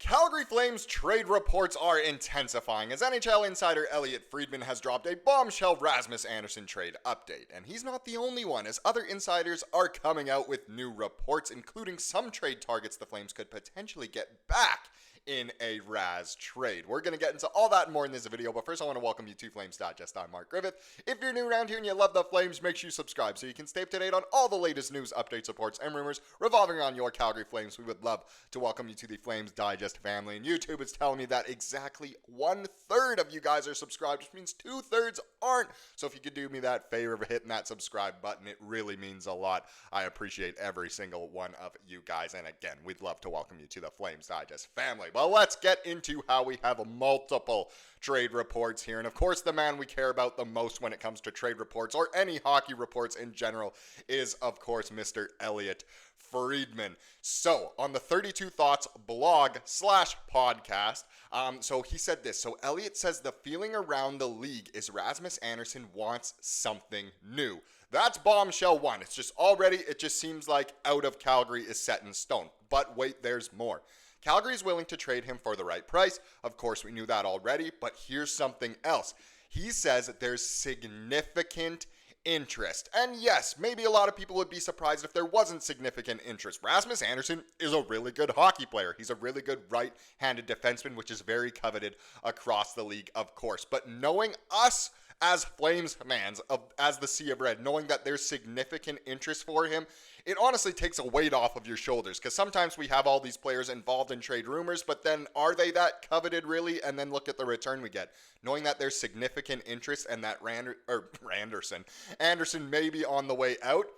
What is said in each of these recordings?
Calgary Flames trade reports are intensifying as NHL Insider Elliotte Friedman has dropped a bombshell Rasmus Andersson trade update. And he's not the only one, as other insiders are coming out with new reports, including some trade targets the Flames could potentially get back in a Razz trade. We're going to get into all that and more in this video, but first I want to welcome you to Flames Digest. I'm Mark Griffith. If you're new around here and you love the Flames, make sure you subscribe so you can stay up to date on all the latest news, updates, reports, and rumors revolving around your Calgary Flames. We would love to welcome you to the Flames Digest family, and YouTube is telling me that exactly 1/3 of you guys are subscribed, which means 2/3 aren't. So if you could do me that favor of hitting that subscribe button, it really means a lot. I appreciate every single one of you guys, and again, we'd love to welcome you to the Flames Digest family. Well, let's get into how we have multiple trade reports here. And of course, the man we care about the most when it comes to trade reports or any hockey reports in general is, of course, Mr. Elliotte Friedman. So on the 32 Thoughts blog/podcast, so he said this. So Elliotte says the feeling around the league is Rasmus Andersson wants something new. That's bombshell one. It's just already, it just seems like out of Calgary is set in stone. But wait, there's more. Calgary is willing to trade him for the right price. Of course, we knew that already, but here's something else. He says that there's significant interest. And yes, maybe a lot of people would be surprised if there wasn't significant interest. Rasmus Andersson is a really good hockey player. He's a really good right-handed defenseman, which is very coveted across the league, of course. But knowing us as Flames fans, as the Sea of Red, knowing that there's significant interest for him, it honestly takes a weight off of your shoulders, because sometimes we have all these players involved in trade rumors, but then are they that coveted really? And then look at the return we get. Knowing that there's significant interest and that Andersson may be on the way out,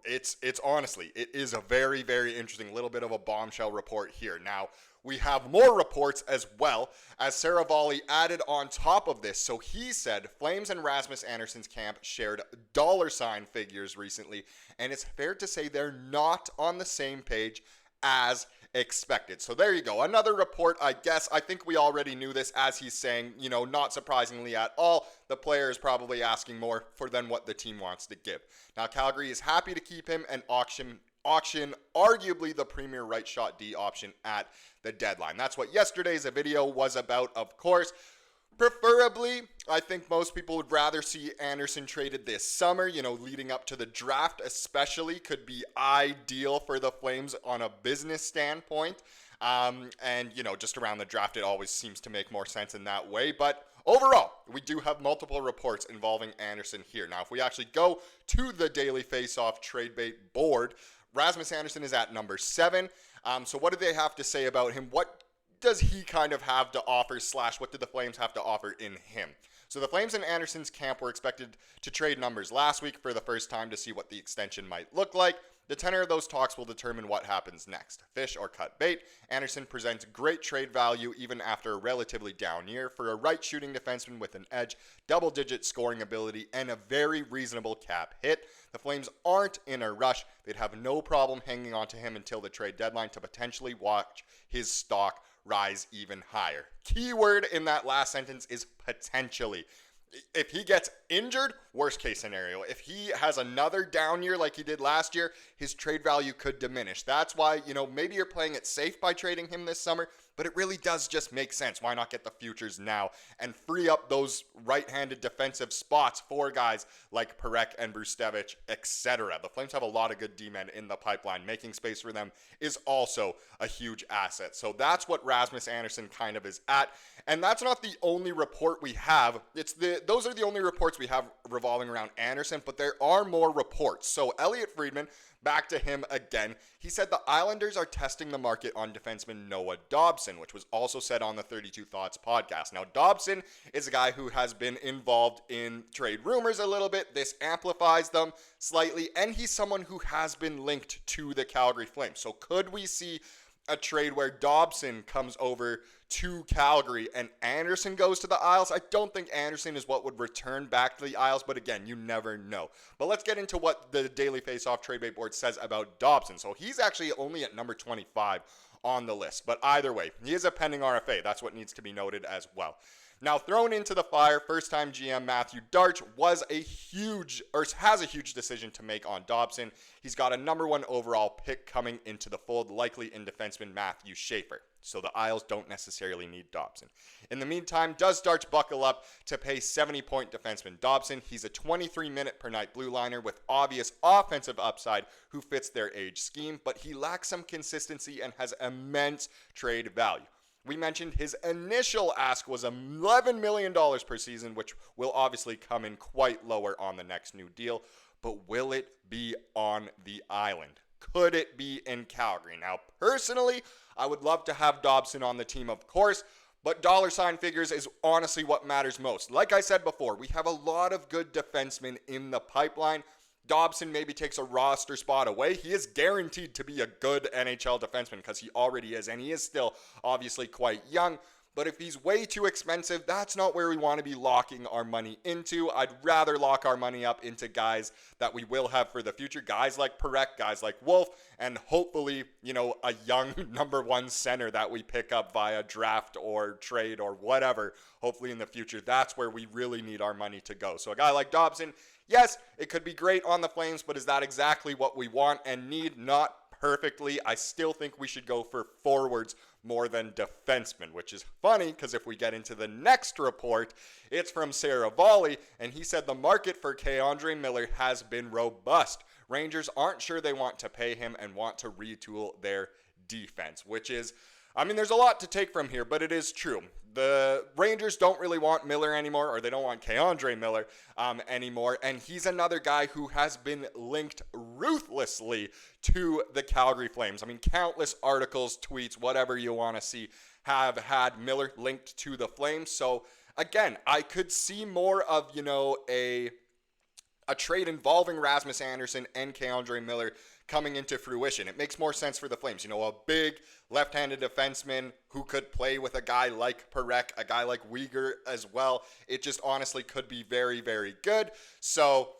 it's honestly, it is a very, very interesting little bit of a bombshell report here. Now, we have more reports as well, as Saravalli added on top of this. So he said Flames and Rasmus Andersson's camp shared $ figures recently, and it's fair to say they're not on the same page as expected. So there you go. Another report, I guess. I think we already knew this, as he's saying, not surprisingly at all. The player is probably asking more than what the team wants to give. Now, Calgary is happy to keep him and auction arguably the premier right shot D option at the deadline. That's what yesterday's video was about, of course. Preferably, I think most people would rather see Andersson traded this summer, leading up to the draft especially, could be ideal for the Flames on a business standpoint. And just around the draft, it always seems to make more sense in that way. But overall, we do have multiple reports involving Andersson here. Now, if we actually go to the Daily Faceoff trade bait board, Rasmus Andersson is at number 7. So what do they have to say about him? What does he kind of have to offer, / what did the Flames have to offer in him? So the Flames and Andersson's camp were expected to trade numbers last week for the first time to see what the extension might look like. The tenor of those talks will determine what happens next. Fish or cut bait, Andersson presents great trade value even after a relatively down year for a right-shooting defenseman with an edge, double-digit scoring ability, and a very reasonable cap hit. The Flames aren't in a rush. They'd have no problem hanging on to him until the trade deadline to potentially watch his stock rise even higher. Keyword in that last sentence is potentially. If he gets injured, worst case scenario. If he has another down year like he did last year, his trade value could diminish. That's why, maybe you're playing it safe by trading him this summer, but it really does just make sense. Why not get the futures now and free up those right-handed defensive spots for guys like Perek and Brustevich, etc. The Flames have a lot of good D-men in the pipeline. Making space for them is also a huge asset. So that's what Rasmus Andersson kind of is at. And that's not the only report we have. Those are the only reports we have revolving around Andersson, but there are more reports. So Elliotte Friedman, back to him again. He said the Islanders are testing the market on defenseman Noah Dobson, which was also said on the 32 Thoughts podcast. Now, Dobson is a guy who has been involved in trade rumors a little bit. This amplifies them slightly, and he's someone who has been linked to the Calgary Flames. So could we see a trade where Dobson comes over to Calgary and Andersson goes to the Isles? I don't think Andersson is what would return back to the Isles, but again, you never know. But let's get into what the Daily Faceoff trade bait board says about Dobson. So he's actually only at number 25 on the list, but either way, he is a pending RFA. That's what needs to be noted as well. Now, thrown into the fire, first-time GM Matthew Darch has a huge decision to make on Dobson. He's got a number 1 overall pick coming into the fold, likely in defenseman Matthew Schaefer. So the Isles don't necessarily need Dobson. In the meantime, does Darch buckle up to pay 70-point defenseman Dobson? He's a 23-minute per night blue liner with obvious offensive upside who fits their age scheme, but he lacks some consistency and has immense trade value. We mentioned his initial ask was $11 million per season, which will obviously come in quite lower on the next new deal. But will it be on the island? Could it be in Calgary? Now, personally, I would love to have Dobson on the team, of course, but dollar sign figures is honestly what matters most. Like I said before, we have a lot of good defensemen in the pipeline. Dobson maybe takes a roster spot away. He is guaranteed to be a good NHL defenseman because he already is, and he is still obviously quite young. But if he's way too expensive, that's not where we want to be locking our money into. I'd rather lock our money up into guys that we will have for the future. Guys like Parekh, guys like Wolf, and hopefully, a young number 1 center that we pick up via draft or trade or whatever. Hopefully in the future, that's where we really need our money to go. So a guy like Dobson, yes, it could be great on the Flames, but is that exactly what we want and need? Not perfectly. I still think we should go for forwards more than defensemen, which is funny because if we get into the next report, it's from Saravalli, and he said the market for K'Andre Miller has been robust. Rangers aren't sure they want to pay him and want to retool their defense, which is, there's a lot to take from here, but it is true. The Rangers don't really want Miller anymore, or they don't want K'Andre Miller anymore, and he's another guy who has been linked ruthlessly to the Calgary Flames. Countless articles, tweets, whatever you want to see, have had Miller linked to the Flames. So, again, I could see more of, a trade involving Rasmus Andersson and K'Andre Miller coming into fruition. It makes more sense for the Flames. A big left-handed defenseman who could play with a guy like Parekh, a guy like Weegar as well. It just honestly could be very, very good. So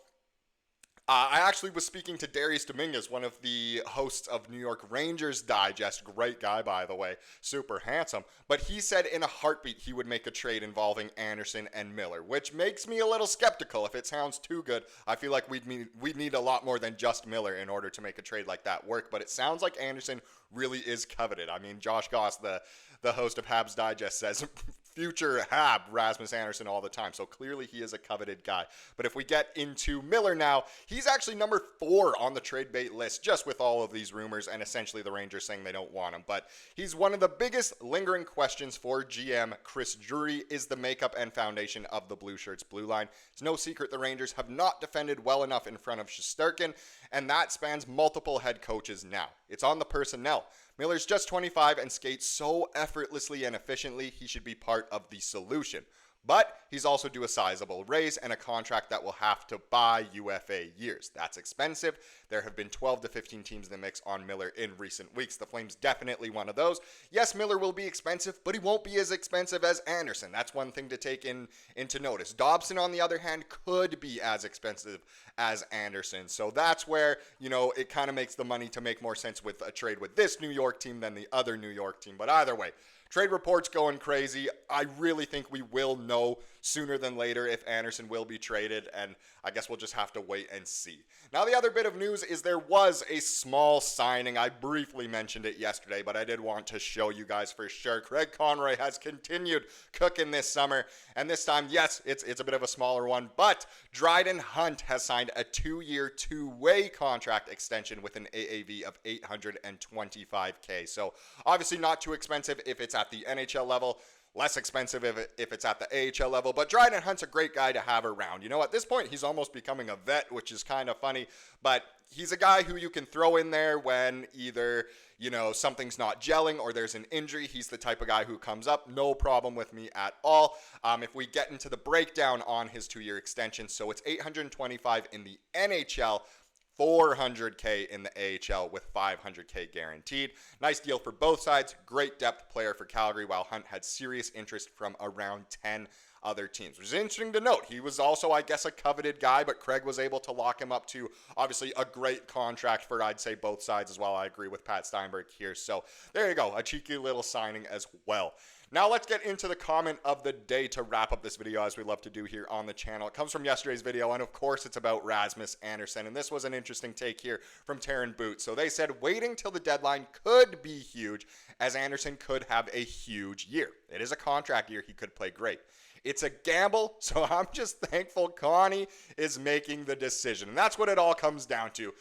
I actually was speaking to Darius Dominguez, one of the hosts of New York Rangers Digest. Great guy, by the way. Super handsome. But he said in a heartbeat he would make a trade involving Andersson and Miller, which makes me a little skeptical. If it sounds too good, I feel like we'd need a lot more than just Miller in order to make a trade like that work. But it sounds like Andersson really is coveted. Josh Goss, the host of Habs Digest, says future Hab Rasmus Andersson all the time. So clearly he is a coveted guy. But if we get into Miller now, he's actually number 4 on the trade bait list, just with all of these rumors and essentially the Rangers saying they don't want him. But he's one of the biggest lingering questions for GM Chris Drury is the makeup and foundation of the Blue Shirts blue line. It's no secret the Rangers have not defended well enough in front of Shesterkin, and that spans multiple head coaches now. It's on the personnel. Miller's just 25 and skates so effortlessly and efficiently, he should be part of the solution. But he's also due a sizable raise and a contract that will have to buy UFA years. That's expensive. There have been 12 to 15 teams in the mix on Miller in recent weeks. The Flames definitely one of those. Yes, Miller will be expensive, but he won't be as expensive as Andersson. That's one thing to take into notice. Dobson, on the other hand, could be as expensive as Andersson. So that's where, it kind of makes the money to make more sense with a trade with this New York team than the other New York team. But either way, trade reports going crazy. I really think we will know sooner than later if Andersson will be traded, and I guess we'll just have to wait and see. Now, the other bit of news is there was a small signing. I briefly mentioned it yesterday, but I did want to show you guys for sure. Craig Conroy has continued cooking this summer, and this time, yes, it's a bit of a smaller one, but Dryden Hunt has signed a 2-year, 2-way contract extension with an AAV of $825K. So obviously not too expensive if it's at the NHL level. Less expensive if it's at the AHL level. But Dryden Hunt's a great guy to have around. At this point, he's almost becoming a vet, which is kind of funny. But he's a guy who you can throw in there when either, something's not gelling or there's an injury. He's the type of guy who comes up. No problem with me at all. If we get into the breakdown on his 2-year extension, so it's $825 in the NHL, $400K in the AHL with $500K guaranteed. Nice deal for both sides. Great depth player for Calgary, while Hunt had serious interest from around 10 other teams, which is interesting to note. He was also, I guess, a coveted guy, but Craig was able to lock him up to obviously a great contract for, I'd say, both sides as well. I agree with Pat Steinberg here. So there you go, a cheeky little signing as well. Now let's get into the comment of the day to wrap up this video, as we love to do here on the channel. It comes from yesterday's video, and of course it's about Rasmus Andersson, and this was an interesting take here from Taryn Boot. So they said waiting till the deadline could be huge, as Andersson could have a huge year. It is a contract year, he could play great. It's a gamble, so I'm just thankful Connie is making the decision, and that's what it all comes down to.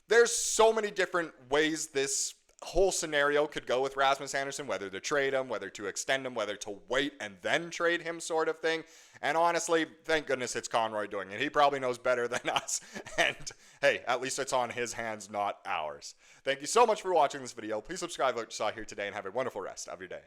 There's so many different ways this whole scenario could go with Rasmus Andersson, whether to trade him, whether to extend him, whether to wait and then trade him sort of thing. And honestly, thank goodness it's Conroy doing it. He probably knows better than us. And hey, at least it's on his hands, not ours. Thank you so much for watching this video. Please subscribe like you saw here today and have a wonderful rest of your day.